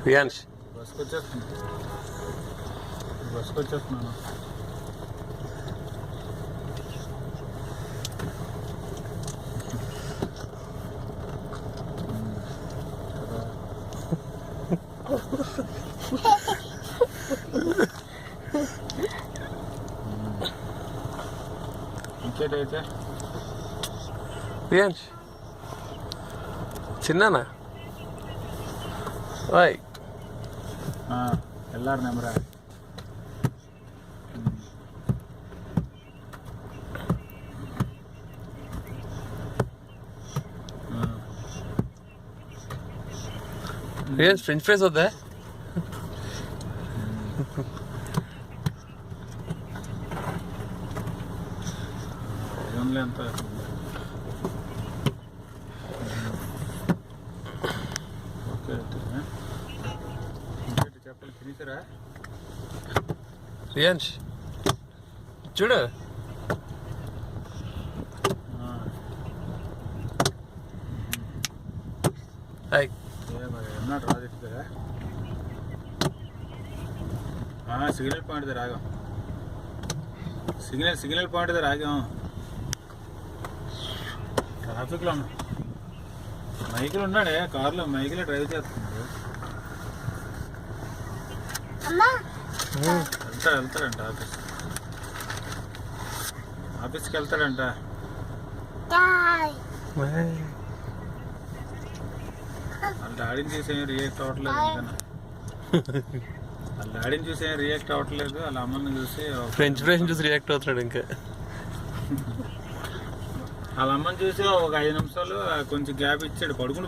రియాన్ష్ బస్కి వచ్చేస్తున్నాను. ఇంకేటైతే రియాన్ష్ చిన్నానా ఓయ్ ఎల్లారు నెంబరా రియాన్ష్ ఫ్రెంచ్ ఫ్రైస్ వద్దా? ఎంత ఓకే ఇంకేంటి చెప్పాలి తినేసారా? రియాన్ష్ చూడు హాయ్ ఉన్నాడు రాజు దగ్గర. సిగ్నల్ పాయింట్ దగ్గర ఆగాం. సిగ్నల్ పాయింట్ దగ్గర ఆగాం. ట్రాఫిక్లో ఉన్నాం. మైకిల్ ఉన్నాడే కారులో. మైకిల్ డ్రైవ్ చేస్తున్నాడు. వెళ్తాడంట ఆఫీస్కి వెళ్తాడంట. వాళ్ళ డాడీని చూసి ఏం రియాక్ట్ అవ్వట్లేదు. వాళ్ళ డాడీని చూసి ఏం రియాక్ట్ అవ్వట్లేదు. వాళ్ళ అమ్మని చూసి ఫ్రెంచ్ ఫ్రైస్ చూసి రియాక్ట్ అవుతున్నాడు. ఇంకా వాళ్ళ అమ్మని చూసి ఒక 5 నిమిషాలు కొంచెం గ్యాప్ ఇచ్చాడు. పడుకుని